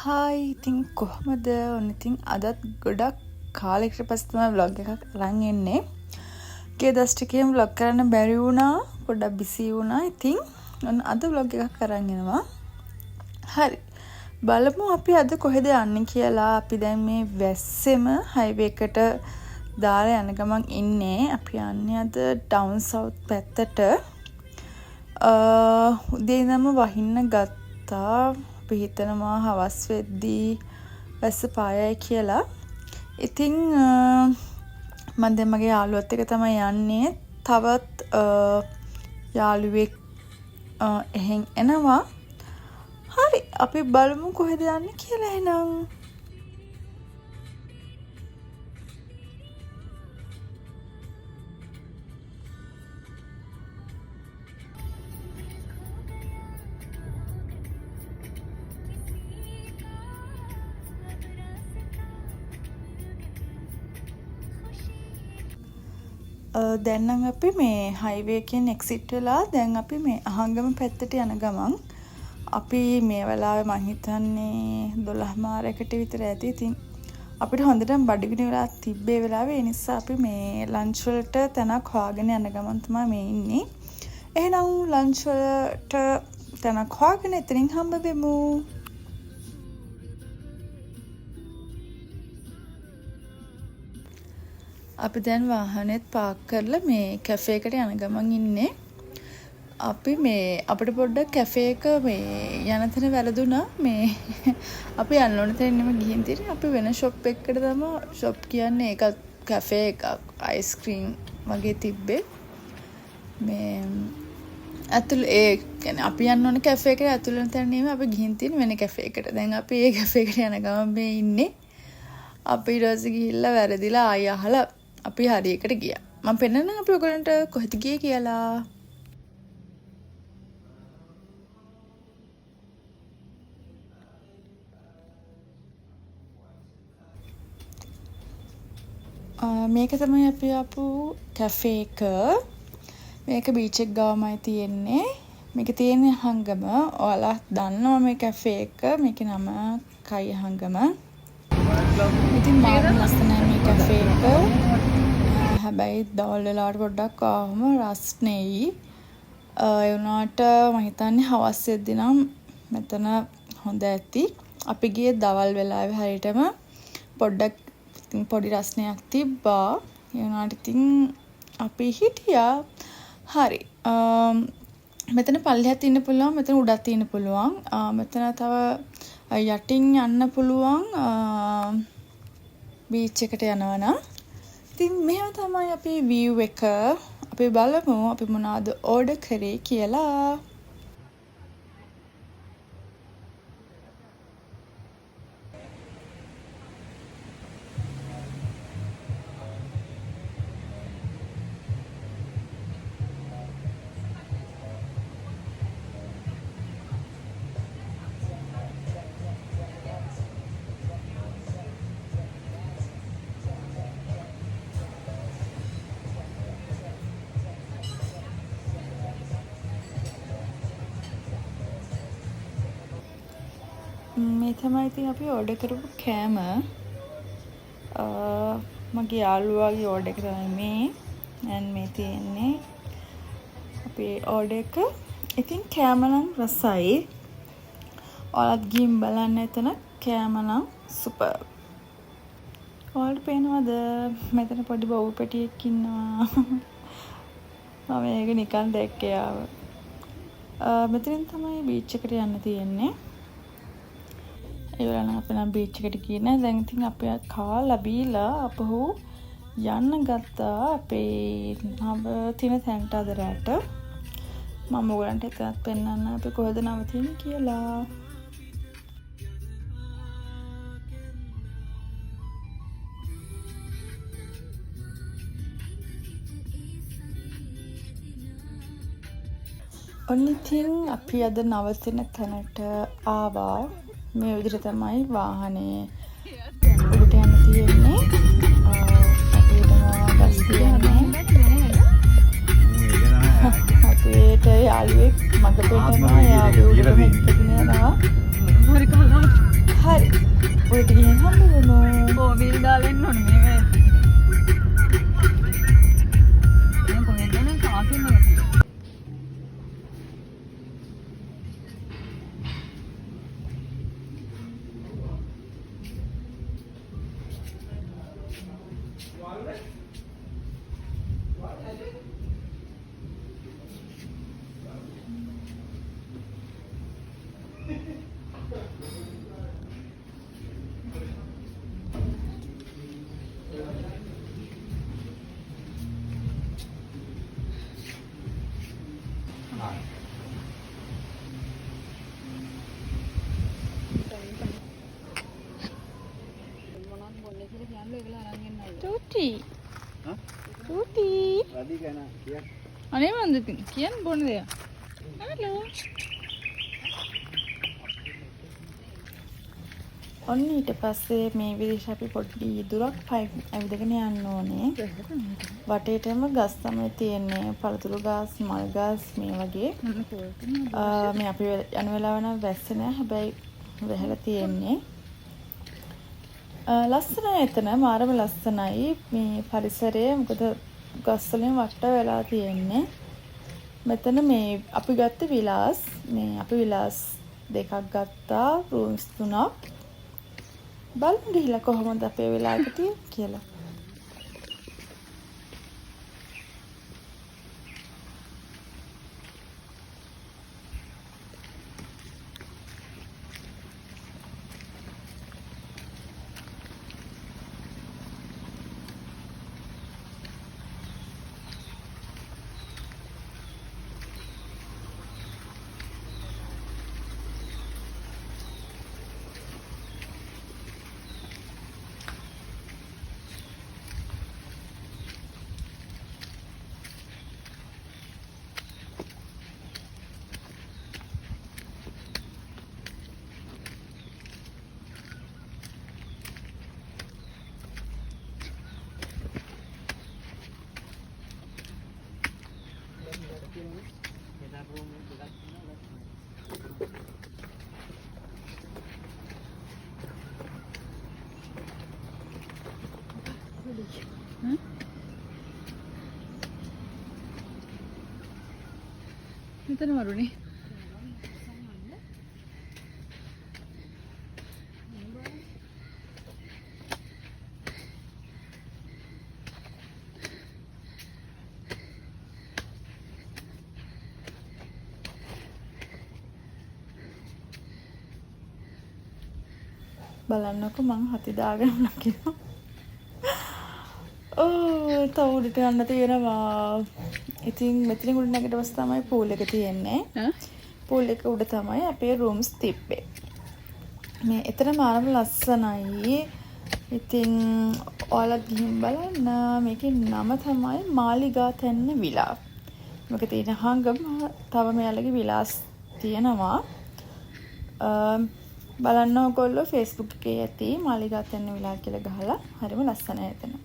Hi ඉතින් කොහොමද ඔන්න ඉතින් අදත් ගොඩක් කාලෙකට පස්සේ තමයි vlog එකක් අරන් එන්නේ. කේ දෂ්ටිකේම vlog කරන්න බැරි වුණා. පොඩ්ඩක් බිසි වුණා. ඉතින් ඔන්න අද vlog එකක් අරන් එනවා. හරි. බලමු අපි අද කොහෙද යන්නේ කියලා. අපි දැන් මේ වැස්සෙම highway එකට දාලා යන ගමන් ඉන්නේ. අපි යන්නේ අද down south පැත්තට. උදේ ඉඳන්ම වහින්න ගත්තා. අපි හිතනවා හවස් වෙද්දී වැස්ස පායයි කියලා. ඉතින් මම දැන් මගේ යාළුවත් එක්ක තමයි යන්නේ. තවත් යාළුවෙක් එහෙන් එනවා. හරි අපි බලමු කොහෙද යන්නේ කියලා එහෙනම්. දැන් නම් අපි මේ highway එකෙන් exit වෙලා දැන් අපි මේ අහංගම පැත්තට යන ගමන් අපි මේ වෙලාවේ මං හිතන්නේ 12 මාරයකට විතර ඇති. ඉතින් අපිට හොඳටම බඩගිනි වෙලා තිබ්බේ වෙලාවේ ඒ නිසා අපි මේ ලන්ච් වලට තැනක් හොයාගෙන යන ගමන් තමයි මේ ඉන්නේ. එහෙනම් ලන්ච් වලට තැනක් හොයාගෙන එතනින් හම්බ වෙමු. අපි දැන් වාහනේත් පාක් කරලා මේ කැෆේ එකට යන ගමන් ඉන්නේ. අපි මේ අපිට පොඩ්ඩක් කැෆේ එක මේ යන තැන වැරදුනා. මේ අපි යන්න ඕන තැන නෙමෙයි ගිහින් තියෙන්නේ. අපි වෙන ෂොප් එකකට තමයි ෂොප් කියන්නේ ඒක කැෆේ එකක් අයිස්ක්‍රීම් වගේ තිබ්බේ. මේ අතුල් ඒ කියන්නේ අපි යන්න ඕන කැෆේ එකට ඇතුල් වෙන තැන නෙමෙයි අපි ගිහින් තියෙන්නේ වෙන කැෆේ එකකට. දැන් අපි ඒ කැෆේ එකට යන ගමන් මේ ඉන්නේ. අපි ඊට පස්සේ ගිහිල්ලා වැරදිලා ආය අහලා අපි හරියකට ගියා. මම පෙන්නන්නම් අපි ඔයගලන්ට කොහෙද ගියේ කියලා. මේක තමයි අපි ආපු කැෆේ එක. මේක බීච් එක ගාවමයි තියෙන්නේ. මේක තියෙන්නේ හංගම. ඔයාලා දන්නවා මේ කැෆේ එක. මේකේ නම කයි හංගම. ඉතින් මාත් ලස්සනයි මේ කැෆේ එක. හැබැයි දවල් වෙලාවට පොඩ්ඩක් ආවම රස්නෙයි. ඒ වුණාට මම හිතන්නේ හවස් වෙද්දී නම් මෙතන හොඳ ඇති. අපි ගියේ දවල් වෙලාවේ හරියටම පොඩ්ඩක් පොඩි රස්නයක් තිබ්බා. ඒ වුණාට ඉතින් අපි හිටියා. හරි. මෙතන පල්ලෙහාත් ඉන්න පුළුවන්, මෙතන උඩත් ඉන්න පුළුවන්. මෙතන තව යටින් යන්න පුළුවන් බීච් එකට යනවනම්. ඉතින් මෙහෙම තමයි අපේ view එක. අපි බලමු අපි මොනවද ඕඩර් කරේ කියලා. මේ තමයි ඉතින් අපි ඕඩර් කරපු කෑම. මගේ යාළුවාගේ ඕඩර් එක තමයි මේ. දැන් මේ තියෙන්නේ අපේ ඕඩර් එක. ඉතින් කෑම නම් රසයි. ඔයාලත් ගිහින් බලන්න එතන කෑම නම් සුපර්. ඔයාලට පේනවද මෙතන පොඩි බවු පැටියෙක් ඉන්නවා. මම ඒක නිකන් දැක්කේ ආව. මෙතනින් තමයි බීච් එකට යන්න තියෙන්නේ. ඒවලන අපි නම් බීච් එකට ගියේ නෑ. දැන් ඉතින් අපි කාලා බීලා අපහු යන්න ගත්තා අපේ නව තින තැනට අද රැට. මම ඔයගලන්ට එකක් පෙන්නන්න අපි කොහෙද නවතින්නේ කියලා. ඔන්න ඉතින් අපි අද නවතින තැනට ආවා. මේ විදිහට තමයි වාහනේ උඩට යන්න තියෙන්නේ. අපිට බස් තියන්නේ. අපේට යාළුවෙක් මග පෙන්නනවා. යාළුවෙක් ඉපදිනවා. කැෆේට ගිහින් හම්බෙමු. කෝවිල් දාලා එන්න ඕනේ මේක. දැන් කොහෙද නම් කාෆින් එක තියෙන්නේ. Tuti. Tuti. Tadi kan ya. අනේ මන්ද කියන්න බොන දෙයක්. හලෝ. ඔන්න ඊට පස්සේ මේ විදිහට අපි පොඩි දුරක් ඇවිදගෙන යන්න ඕනේ. වටේටම ගස් තමයි තියෙන්නේ. පළතුරු ගස්, මල් ගස් මේ වගේ. මේ අපි යන වෙලාව නම් වැස්ස නෑ. හැබැයි වැහලා තියෙන්නේ. ලස්සනයි එතන මාරම ලස්සනයි මේ පරිසරය. මොකද ගස් වලින් වට වෙලා තියෙන්නේ. මෙතන මේ අපි ගත්ත විලාස් මේ අපි විලාස් දෙකක් ගත්තා රූම්ස් 3ක්. බලමු ගිහලා කොහොමද අපේ වෙලා එක තියෙන්නේ කියලා. මෙතන වරුනේ බලන්නකො මං හති දාගෙන නැකිනවා. තව උඩට යන්න තියෙනවා. ඉතින් මෙතනින් උඩ නැගිට පස්සේ තමයි පූල් එක තියෙන්නේ. පූල් එක උඩ තමයි අපේ රූම්ස් තිබ්බේ. මේ එතන මාරම ලස්සනයි. ඉතින් ඔයාලා ගිහින් බලන්න. මේකේ නම තමයි මාලිගා තැන්න විලා. මේක තියෙන හංගම තව මෙයාලගේ විලාස් තියෙනවා. බලන්න ඔයගොල්ලෝ Facebook එකේ ඇති මාලිගා තැන්න විලා කියලා ගහලා හරිම ලස්සනයි එතන.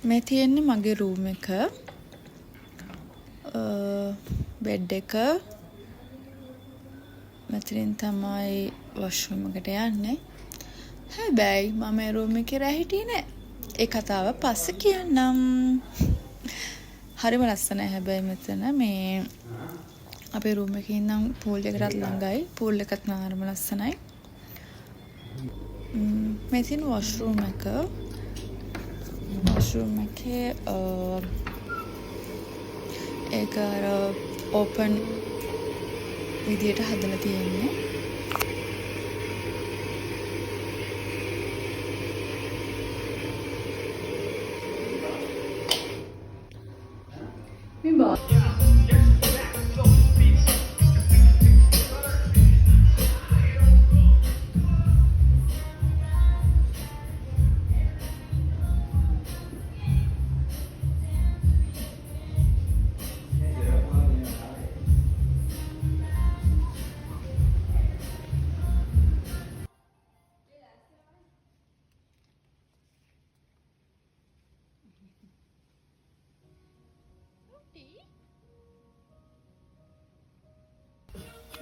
මේ තියෙන්නේ මගේ රූම් එක. බෙඩ් එක. මෙතනින් තමයි වොෂ්රූම් එකට යන්නේ. හැබැයි මම මේ රූම් එකේ රැ හිටියේ නෑ. ඒ කතාව පස්සේ කියන්නම්. හරිම ලස්සනයි හැබැයි මෙතන මේ අපේ රූම් එකේ ඉඳන් පූල් එකටත් ළඟයි. පූල් එකත් නාරම ලස්සනයි. මේ තියෙන වොෂ්රූම් එක. වොෂ්රූම් එකේ ඒක අර ඕපන් විදියට හදලා තියෙන්නේ. මිබා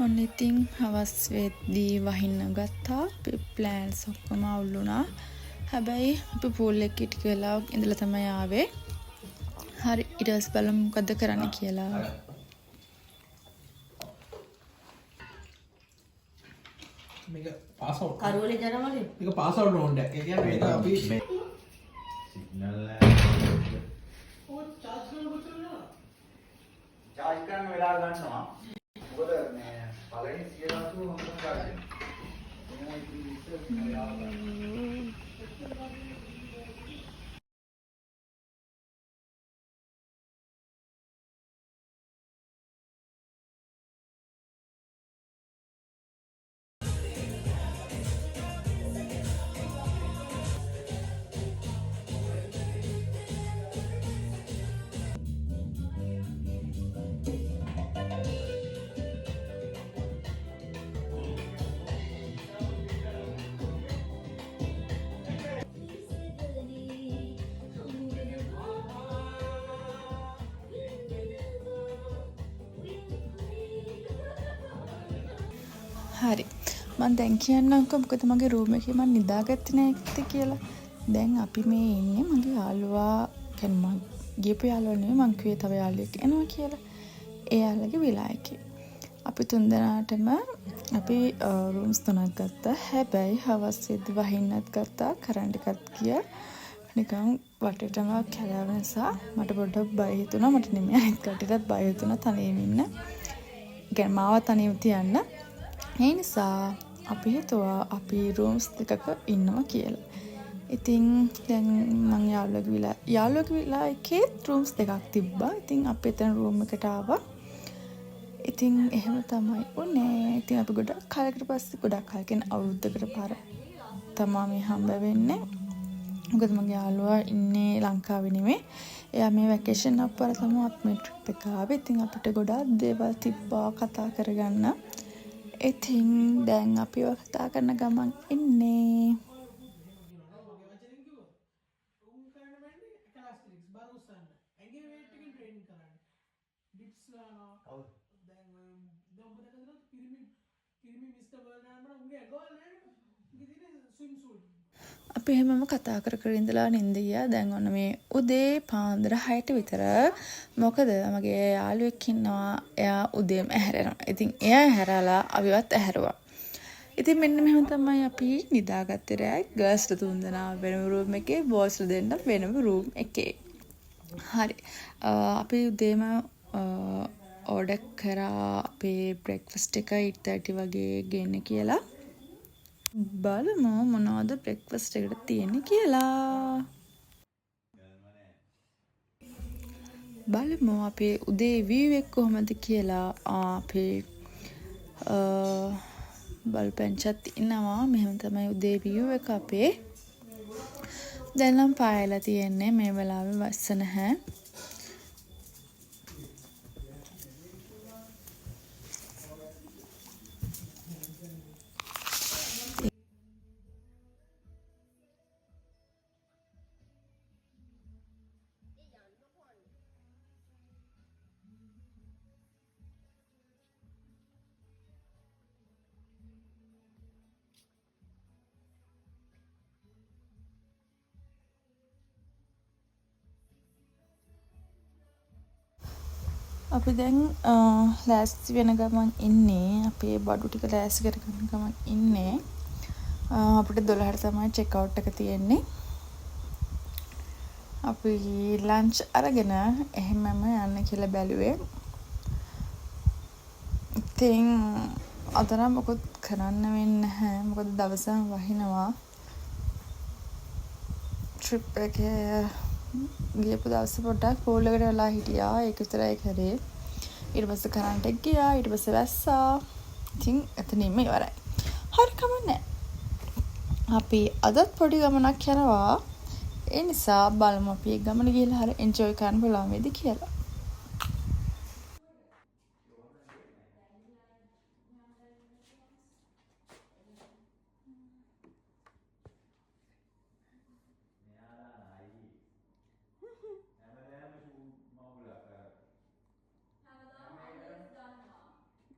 ඔන්න ඉතින් හවස් වෙද්දී වහින්න ගත්තා. ප්ලෑන්ස් ඔක්කොම අවුල් වුණා. හැබැයි අපි පූල් එකේ ටික වෙලාවක් ඉඳලා තමයි ආවේ. හරි ඊට පස්සේ බලමු මොකද කරන්න කියලා. මේක පාස් අවුට් කරුවලේ ජනමලේ මේක පාස් අවුට් රවුන්ඩ් එක. ඒ කියන්නේ මේක අපි සිග්නල් චාර්ජ් කරන්න වෙලා ගන්නවා. මොකද මේ පළවෙනි 180 හොඳට චාර්ජ් වෙනවා. හරි මම දැන් කියන්නම්කෝ මොකද මගේ රූම් එකේ මම නිදාගත්තේ නැහැ කියලා. දැන් අපි මේ ඉන්නේ මගේ යාළුවා කියන්නේ මම ගියපු යාළුවා නෙමෙයි මං කිව්වේ තව යාළුවෙක් එනවා කියලා. ඒ යාළුවගේ විලායකේ. අපි තුන්දෙනාටම අපි රූම්ස් තුනක් ගත්තා. හැබැයි හවස් වෙද්දි වහින්නත් ගත්තා. කරන්ට් එකත් ගියා. නිකන් වටේටම කැලෑව නිසා මට පොඩ්ඩක් බය හිතුණා. මට නෙමෙයි අනිත් කටටත් බය හිතුණා තනියම ඉන්න. يعني මාව තනියම තියන්න. ඒ නිසා අපි හිතුවා අපි රූම්ස් දෙකක ඉන්නවා කියලා. ඉතින් දැන් මං යාළුවගේ විලායකේ රූම්ස් දෙකක් තිබ්බා. ඉතින් අපි එතන රූම් එකට ආවා. ඉතින් එහෙම තමයි උනේ. ඉතින් අපි ගොඩක් කාලයකට පස්සේ ගොඩක් කාල කියන්නේ අවුරුද්දකට පාර තමයි මේ හම්බ වෙන්නේ. මොකද මගේ යාළුවා ඉන්නේ ලංකාවේ නෙමෙයි. එයා මේ වැකේෂන් අප්පර තමයි අපි මේ ට්‍රිප් එක ආවේ. ඉතින් අපිට ගොඩාක් දේවල් තිබ්බා කතා කරගන්න. ඉතින් දැන් අපි ඔය කතා කරන ගමන් ඉන්නේ. උන් කරන්න බෑනේ කැලස්ටික්ස් බර උස්සන්න. ඇඟේ වේට් එකෙන් ට්‍රේනින් කරන්න. ඩිප්ස් ලානවා. කවුද? දැන් ඔබ දැකලා පිරිමි මිස්ටර් බර්නාඩ් උන්ගේ ඇඟවල නෑ. උන්ගේ තියෙන ස්විම් සූට්. අපි එහෙමම කතා කර කර ඉඳලා නින්ද ගියා. දැන් ඔන්න මේ උදේ පාන්දර 6ට විතර. මොකද මගේ යාළුවෙක් ඉන්නවා. එයා උදේම ඇහැරෙනවා. ඉතින් එයා ඇහැරලා අපිවත් ඇහැරුවා. ඉතින් මෙන්න මෙහෙම තමයි අපි නිදාගත්තේ රෑ. ගර්ල්ස්ට තුන්දෙනා වෙනම රූම් එකේ, බොයිස්ට දෙන්න වෙනම රූම් එකේ. හරි. අපි උදේම ඕඩර් කරා අපේ බ්‍රෙක්ෆාස්ට් එක 8:30 වගේ ගේන්න කියලා. බලමු මොනවද බ්‍රෙක්ෆාස්ට් එකට තියෙන්නේ කියලා. බලමු අපේ උදේ view එක කොහමද කියලා. අපේ බල්පෙන්චත් ඉන්නවා. මෙහෙම තමයි උදේ view එක අපේ. දැන් නම් පායලා තියෙන්නේ මේ වෙලාවේ වස්ස නැහැ. අපි දැන් ලෑස්ති වෙන ගමන් ඉන්නේ. අපේ බඩු ටික ලෑස්ති කරගන්න ගමන් ඉන්නේ. අපිට 12ට තමයි චෙක් අවුට් එක තියෙන්නේ. අපි ලන්ච් අරගෙන එහෙමම යන්න කියලා බැලුවේ. ඉතින් අද නම් මොකද කරන්න වෙන්නේ නැහැ. මොකද දවසම වහිනවා. ට්‍රිප් එකේ ගියපු දවසේ පොඩ්ඩක් පූල් එකට වෙලා හිටියා. ඒක විතරයි කරේ. ඊට පස්සේ කරන්ට් එක ගියා. ඊට පස්සේ වැස්සා. ඉතින් එතනින්ම ඉවරයි. හරි කමන්නේ. අපි අදත් පොඩි ගමනක් යනවා. ඒ නිසා බලමු අපි ඒ ගමන ගිහලා හරිය එන්ජොයි කරන්න පුළුවන් වේද කියලා.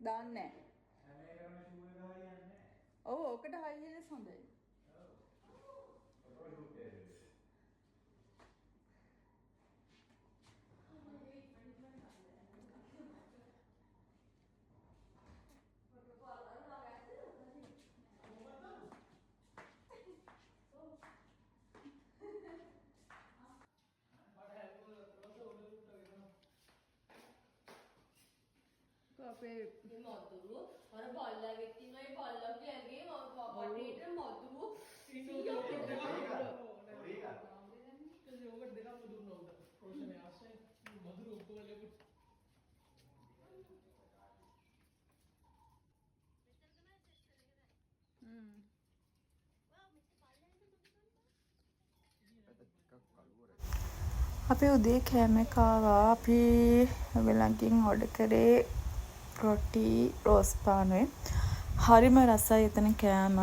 දාන්නේ වගේ හොඳයි. අපේ මතුරු අර බල්ලාගෙක් ඉන්නවා ඒ බල්ලාගේ ඇඟේ පපටේට මතුරු යෝගට් දෙකක්ම දුන්නා උන්ට. රෝෂනේ ආසයි මధుර උපවලෙකුත්. අපි උදේ කෑම කාවා. අපි වෙලකින් ඔඩර් කරේ රොටි රෝස් පානුවේ. හරිම රසයි එතන කෑම.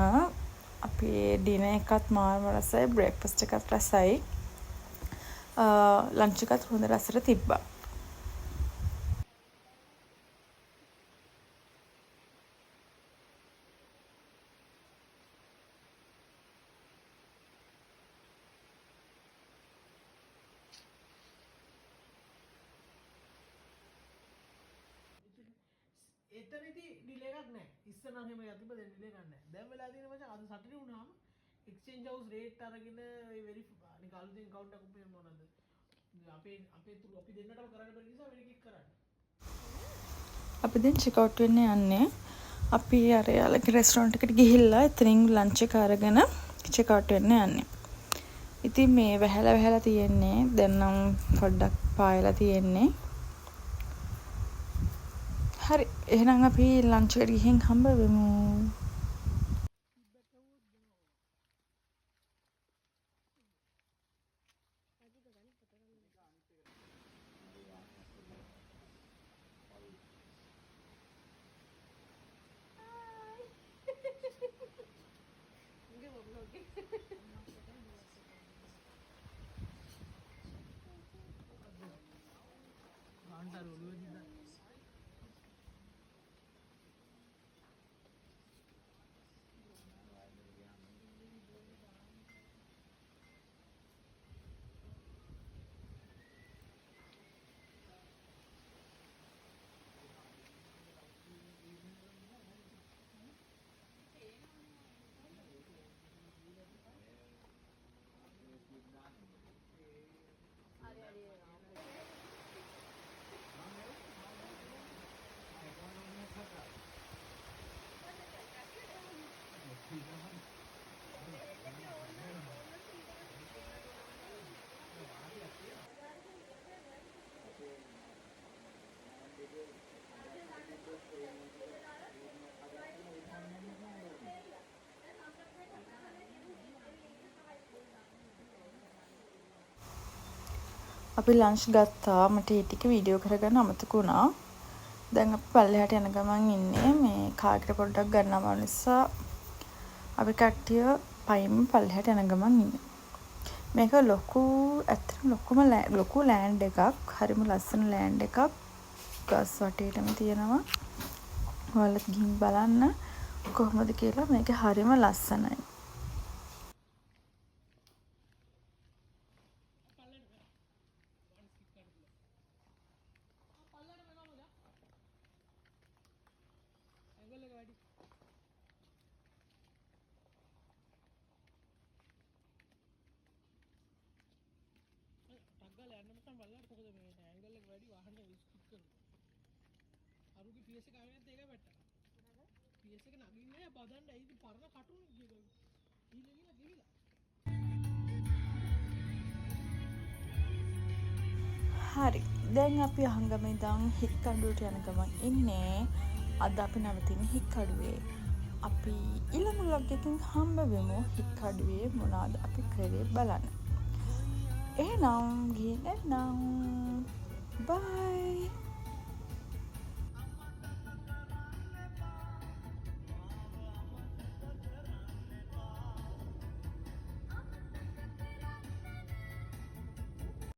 අපේ ඩිනර් එකත් මාරම රසයි, බ්‍රේක්ෆාස්ට් එකත් රසයි. ලන්ච් එකත් හොඳ රසට තිබ්බා. එතනදී ඩිලේ එකක් නැහැ. ඉස්සර නම් එහෙම යතිබ දැන් ඩිලේ එකක් නැහැ. දැන් වෙලා තියෙන මචං අද සැටර්ඩේ වුණාම එක්ස්චේන්ජ් හවුස් රේට් අරගෙන ඒ වෙරි නික අලුතෙන් කවුන්ට් එකක් උපයන්න ඕනද? අපේ තුරු අපි දෙන්නටම කරන්න බැරි නිසා වෙන එකක් කරන්නේ. අපි දැන් චෙක් අවුට් වෙන්න යන්නේ. අපි අර යාලගේ රෙස්ටොරන්ට් එකට ගිහිල්ලා එතනින් ලන්ච් එක අරගෙන චෙක් අවුට් වෙන්න යන්නේ. ඉතින් මේ වැහැලා තියෙන්නේ. දැන් නම් පොඩ්ඩක් පායලා තියෙන්නේ. හරි එහෙනම් අපි ලන්ච් එකට ගිහින් හම්බ වෙමු. ගාන්ටාර ඔළුවේ දිලා අපි ලන්ච් ගත්තා. මට ඒ ටික වීඩියෝ කරගන්න අමතක වුණා. දැන් අපි පල්ලෙහාට යන ගමන් ඉන්නේ. මේ කාගෙට පොඩ්ඩක් ගන්නවා නිසා අපි කට්ටිය පයින් පල්ලෙහාට යන ගමන් ඉන්නේ. මේක ඇත්තටම ලොකු ලෑන්ඩ් එකක්. හරිම ලස්සන ලෑන්ඩ් එකක්. ගස් වටේටම තියෙනවා. ඔයාලත් ගිහින් බලන්න කොහොමද කියලා. මේක හරිම ලස්සනයි. බලන්න මොකද මේ ඇන්ගල් එක වැඩි වාහනේ ස්කිප් කරනවා. අරුගේ PS එක ආවෙත් ඒක වැට්ටා. PS එක නගින්නේ නැහැ බදන්න ඇයි ඉතින් පරණ කටුනේ ගිහලා. හරි. දැන් අපි අහංගම ඉඳන් හික්කඩුවට යන ගමන් ඉන්නේ. අද අපි නැවතින්නේ හික්කඩුවේ. අපි ඊළඟ vlog එකකින් හම්බ වෙමු. හික්කඩුවේ මොනවාද අපි කරේ බලන්න. එහෙනම් ගිහින් එන්නම්. බයි.